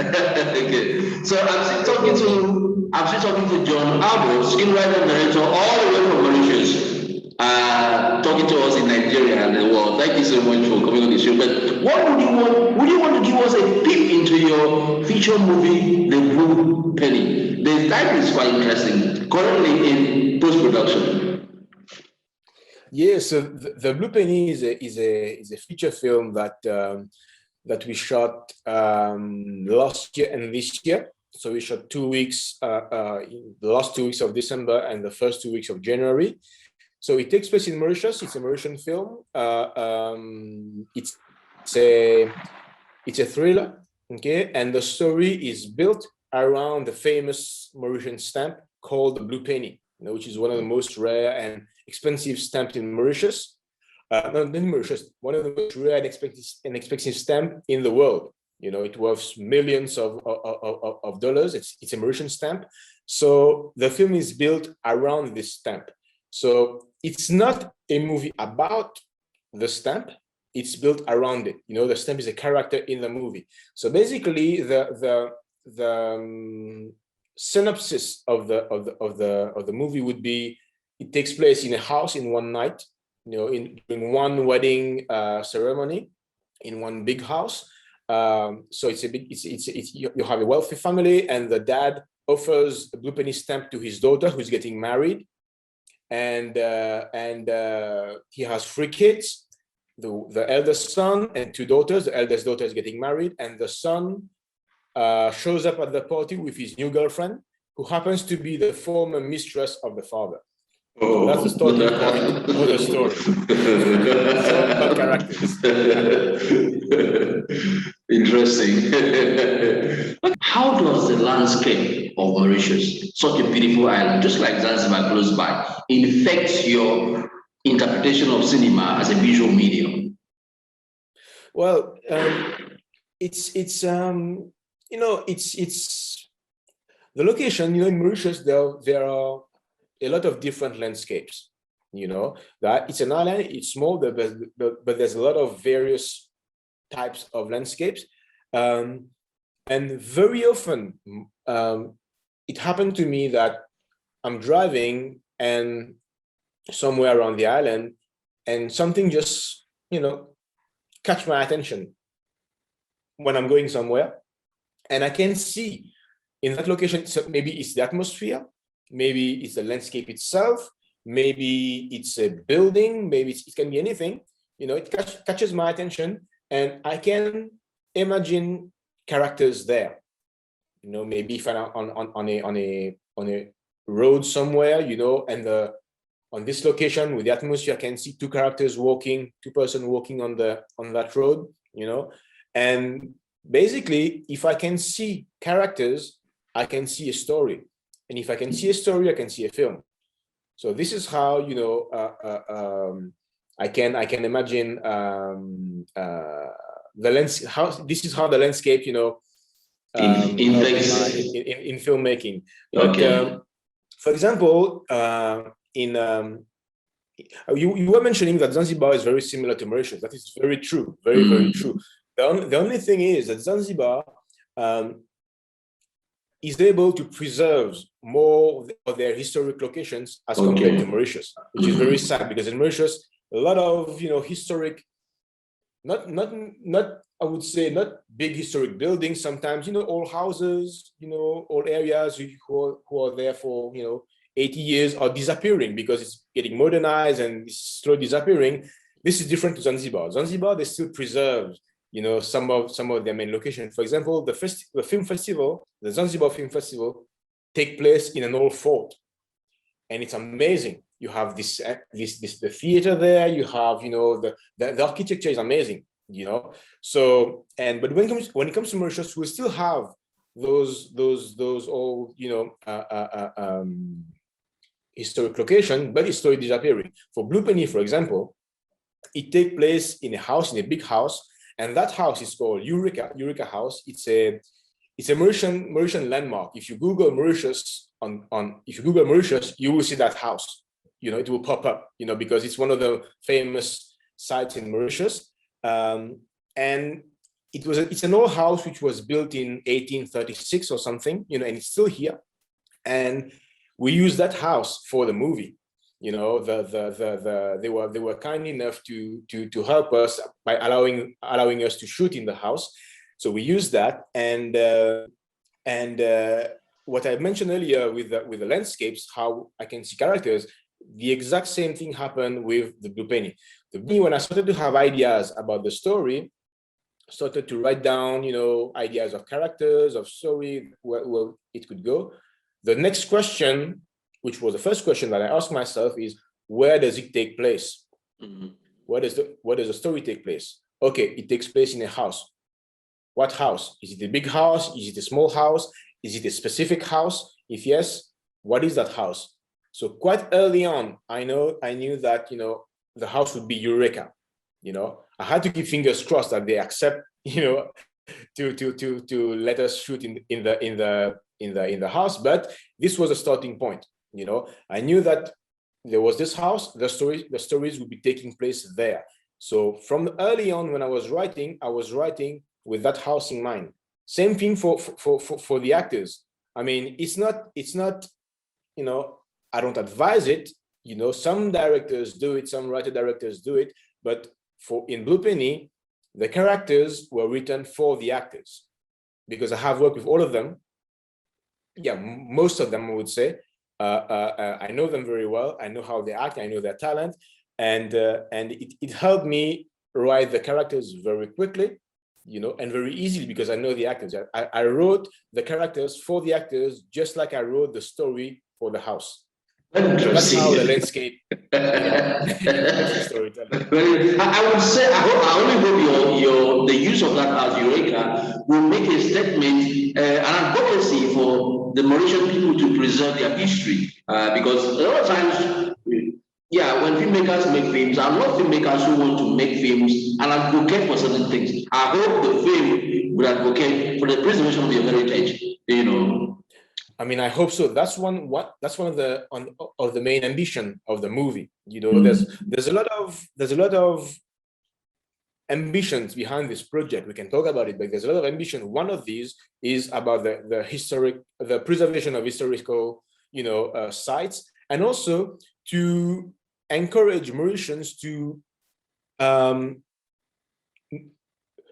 Okay. So I'm still talking to Jon Rabaud, screenwriter and director, all the way from Mauritius. talking to us in Nigeria and the world. Thank you so much for coming on the show. But what would you want? Would you want to give us a peep into your feature movie, The Blue Penny? The title is quite interesting. Currently in post production. Yeah, so the Blue Penny is a feature film that we shot last year and this year. So we shot 2 weeks, the last 2 weeks of December and the first 2 weeks of January. So it takes place in Mauritius. It's a Mauritian film. It's a thriller, okay? And the story is built around the famous Mauritian stamp called the Blue Penny, which is one of the most rare and expensive stamps in Mauritius. Not in Mauritius, one of the most rare and expensive stamp in the world. It worth millions of dollars. It's a Mauritian stamp. So the film is built around this stamp. So it's not a movie about the stamp. It's built around it. The stamp is a character in the movie. So basically, the synopsis of the movie would be: it takes place in a house in one night. In one wedding ceremony, in one big house. So you have a wealthy family, and the dad offers a Blue Penny stamp to his daughter who's getting married, and he has 3 kids, the eldest son and 2 daughters. The eldest daughter is getting married, and the son shows up at the party with his new girlfriend, who happens to be the former mistress of the father. So that's the starting point of the story. So, characters. Interesting. How does the landscape of Mauritius, such a beautiful island, just like Zanzibar close by, infect your interpretation of cinema as a visual medium? Well, it's the location. In Mauritius, there are a lot of different landscapes. That it's an island, it's small, but there's a lot of various types of landscapes. And very often, it happened to me that I'm driving and somewhere around the island, and something just, catch my attention when I'm going somewhere. And I can see in that location, so maybe it's the atmosphere, maybe it's the landscape itself, maybe it's a building, maybe it can be anything. It catches my attention, and I can imagine characters there. Maybe if I'm on a road somewhere, and on this location with the atmosphere, I can see 2 characters walking, 2 persons walking on that road. And basically, if I can see characters, I can see a story. And if I can see a story, I can see a film. So this is how I can imagine the lens. This is how the landscape in filmmaking. Okay. For example, you were mentioning that Zanzibar is very similar to Mauritius. That is very true. Very very true. The only thing is that Zanzibar is able to preserve more of their historic locations as compared to Mauritius, which is very sad, because in Mauritius, a lot of historic, not I would say not big historic buildings. Sometimes old houses, old areas who are there for 80 years are disappearing because it's getting modernized and it's slowly disappearing. This is different to Zanzibar. Zanzibar, they still preserve some of their main locations. For example, the film festival, the Zanzibar Film Festival, take place in an old fort, and it's amazing. You have the theater there. You have the architecture is amazing. So but when it comes to Mauritius, we still have those old historic location, but it's slowly disappearing. For Blue Penny, for example, it takes place in a big house. And that house is called Eureka House. It's a Mauritian landmark. If you Google Mauritius you will see that house. It will pop up. Because it's one of the famous sites in Mauritius. And it's an old house which was built in 1836 or something. And it's still here. And we use that house for the movie. You know, they were kind enough to help us by allowing us to shoot in the house. So we used that, and what I mentioned earlier with the landscapes, how I can see characters, the exact same thing happened with the Blue Penny. When I started to have ideas about the story, started to write down, you know, ideas of characters, of story, where it could go. The next question, which was the first question that I asked myself, is where does it take place? Mm-hmm. Where does the story take place? Okay, it takes place in a house. What house? Is it a big house? Is it a small house? Is it a specific house? If yes, what is that house? So quite early on, I knew that, you know, the house would be Eureka. You know, I had to keep fingers crossed that they accept, you know, to let us shoot in the house. But this was a starting point. You know, I knew that there was this house. The stories would be taking place there. So from early on, when I was writing with that house in mind. Same thing for the actors. I mean, it's not, you know, I don't advise it. You know, some directors do it, some writer directors do it, but in Blue Penny, the characters were written for the actors, because I have worked with all of them. Yeah, most of them, I would say. I know them very well. I know how they act. I know their talent, and it helped me write the characters very quickly, you know, and very easily, because I know the actors. I wrote the characters for the actors, just like I wrote the story for the house. So that's how the landscape, you know, storytelling. I would say, I only hope the use of that as Eureka will make a statement, an advocacy for the Mauritian people to preserve their history. Because a lot of times, yeah, when filmmakers make films, I love filmmakers who want to make films and advocate for certain things. I hope the film will advocate for the preservation of your heritage, you know. I mean, I hope so. That's one of the main ambition of the movie. You know, there's a lot of ambitions behind this project. We can talk about it, but there's a lot of ambition. One of these is about the preservation of historical, you know, sites, and also to encourage Mauritians to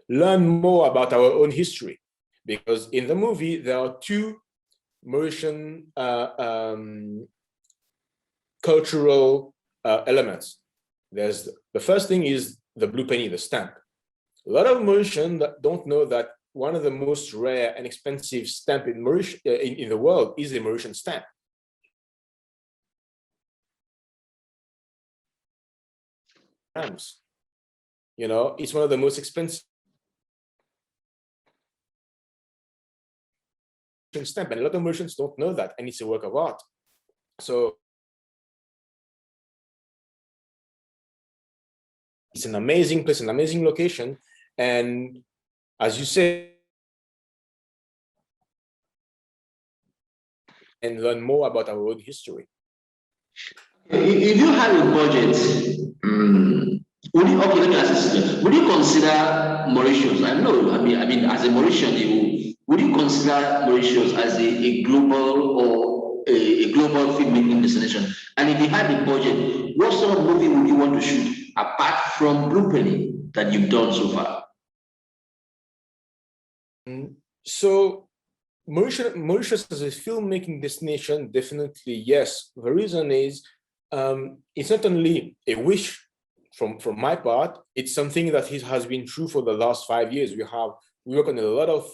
learn more about our own history, because in the movie there are two Mauritian cultural elements. There's the first thing is the Blue Penny, the stamp. A lot of Mauritians don't know that one of the most rare and expensive stamp in the world is the Mauritian stamp. You know, it's one of the most expensive stamp, and a lot of Mauritians don't know that, and it's a work of art. So it's an amazing place, an amazing location, and as you say, and learn more about our own history. If you have a budget, let me ask you, would you consider Mauritius? I mean, as a Mauritian, would you consider Mauritius as a global or a global filmmaking destination? And if you had a budget, what sort of movie would you want to shoot apart from Blue Penny that you've done so far? So Mauritius as a filmmaking destination, definitely yes. The reason is it's not only a wish from my part, it's something that has been true for the last 5 years. We work on a lot of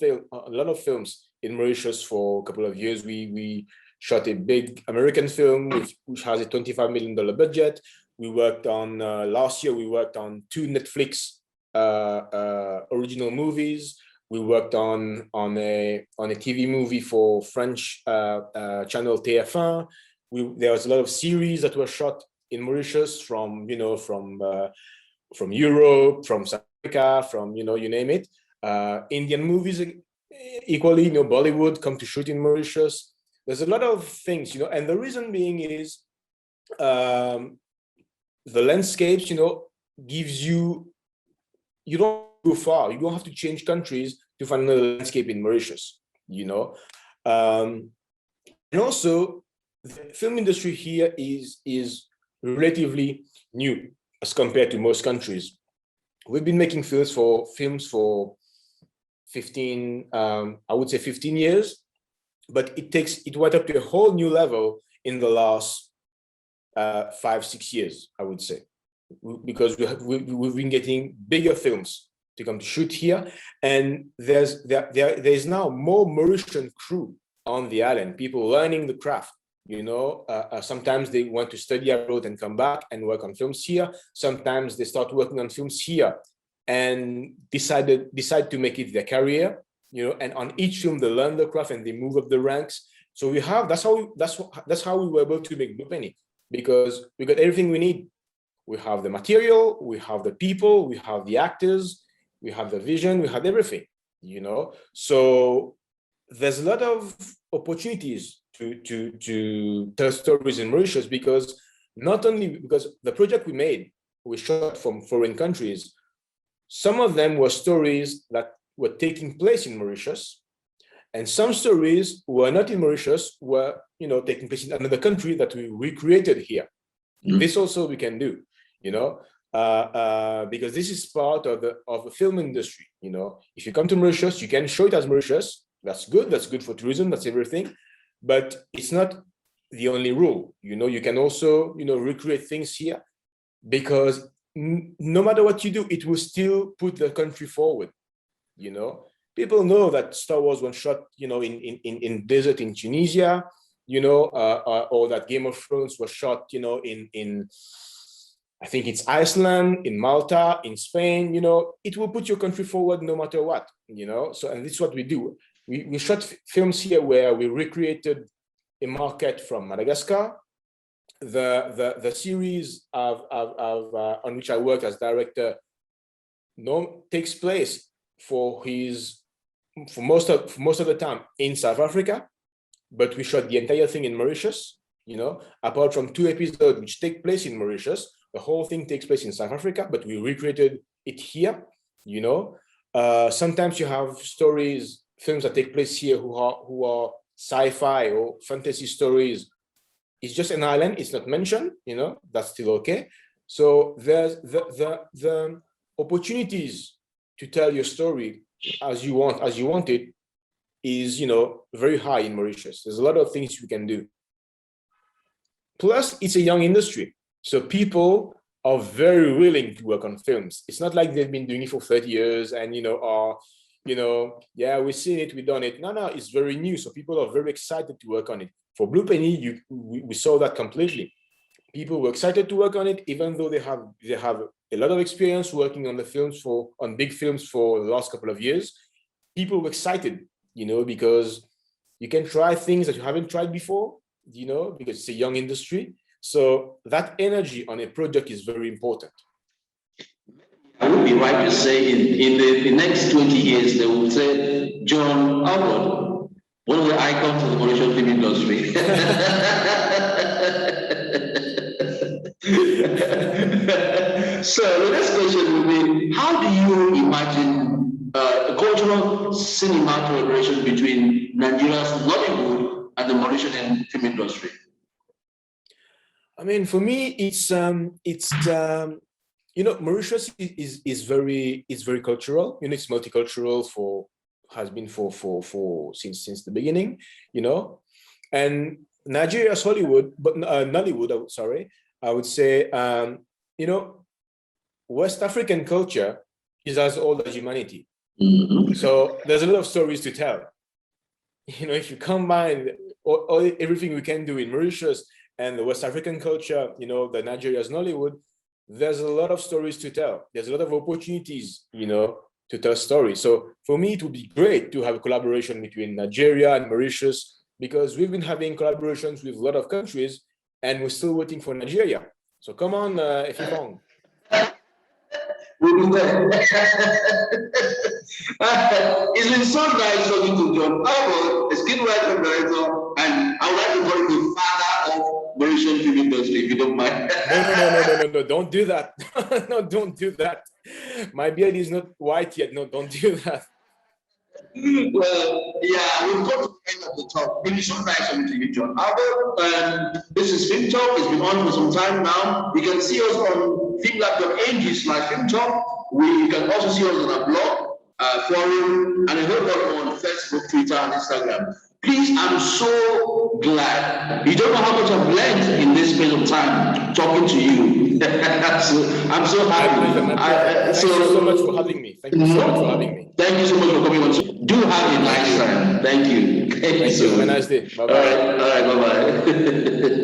films in Mauritius for a couple of years. We shot a big American film which has a $25 million budget. We worked on last year. We worked on 2 Netflix original movies. We worked on a TV movie for French channel TF1. There was a lot of series that were shot in Mauritius from Europe, from South Africa, from you name it. Indian movies equally, Bollywood come to shoot in Mauritius. There's a lot of things, and the reason being is the landscapes, gives you don't go far. You don't have to change countries to find another landscape in Mauritius, and also the film industry here is relatively new as compared to most countries. We've been making films for 15, I would say 15 years, but it went up to a whole new level in the last 5-6 years, I would say, because we've been getting bigger films to come to shoot here, and there's now more Mauritian crew on the island, people learning the craft. Sometimes they want to study abroad and come back and work on films here. Sometimes they start working on films here and decide to make it their career. And on each film they learn the craft and they move up the ranks. So that's how we were able to make Blue Penny, because we got everything we need. We have the material, we have the people, we have the actors, we have the vision, we have everything. So there's a lot of opportunities to tell stories in Mauritius, because not only because the project we shot from foreign countries, some of them were stories that were taking place in Mauritius, and some stories were not in Mauritius, were taking place in another country that we recreated here. This also we can do, because this is part of the film industry. If you come to Mauritius, you can show it as Mauritius. That's good for tourism, that's everything. But it's not the only rule. You can also, recreate things here, because no matter what you do, it will still put the country forward. People know that Star Wars was shot, in desert in Tunisia, or that Game of Thrones was shot, in I think it's Iceland, in Malta, in Spain. It will put your country forward no matter what. So, and this is what we do. We shot films here where we recreated a market from Madagascar. The series on which I work as director takes place for most of the time in South Africa, but we shot the entire thing in Mauritius. Apart from 2 episodes which take place in Mauritius, the whole thing takes place in South Africa, but we recreated it here. Sometimes you have films that take place here who are sci-fi or fantasy stories. It's just an island, it's not mentioned, that's still okay. So there's the opportunities to tell your story as you want it is, very high in Mauritius. There's a lot of things we can do. Plus, it's a young industry, so people are very willing to work on films. It's not like they've been doing it for 30 years and yeah, we've seen it, we've done it. No, it's very new, so people are very excited to work on it. For Blue Penny, we saw that completely. People were excited to work on it, even though they have a lot of experience working on on big films for the last couple of years. People were excited, because you can try things that you haven't tried before, because it's a young industry. So that energy on a project is very important. I would be right to say in the next 20 years, they will say Jon Rabaud, one of the icons of the Mauritian film industry. So the next question will be, how do you imagine a cultural cinema collaboration between Nigeria's Nollywood and the Mauritian film industry? I mean, for me, it's Mauritius is very cultural. It's multicultural has been since the beginning. And Nigeria's Hollywood, but Nollywood. Sorry, I would say West African culture is as old as humanity. Mm-hmm. So there's a lot of stories to tell. If you combine everything we can do in Mauritius and the West African culture, the Nigeria's Nollywood, there's a lot of stories to tell. There's a lot of opportunities, to tell stories. So for me, it would be great to have a collaboration between Nigeria and Mauritius, because we've been having collaborations with a lot of countries and we're still waiting for Nigeria. So come on, Efifong. We'll do that. It's been so nice talking to Jon Rabaud, a screenwriter director, and I would like to call him the father of Mauritian film industry, if you don't mind. No, don't do that. No, don't do that. My beard is not white yet. No, don't do that. Well, yeah, we've got to the end of the talk. It is so nice talking to you, John. However, this is Film Talk. It's been on for some time now. You can see us on filmlab.ng/Film Talk. You can also see us on our blog, forum, and a whole lot on Facebook, Twitter, and Instagram. Please, I'm so glad. You don't know how much I've learned in this space of time talking to you. I'm so happy. Thank you so much for having me. Thank you so much for having me. Thank you so much for coming on. Do have a nice time. Thank you. Thank you. Have a nice day. Bye bye. All right. Bye bye.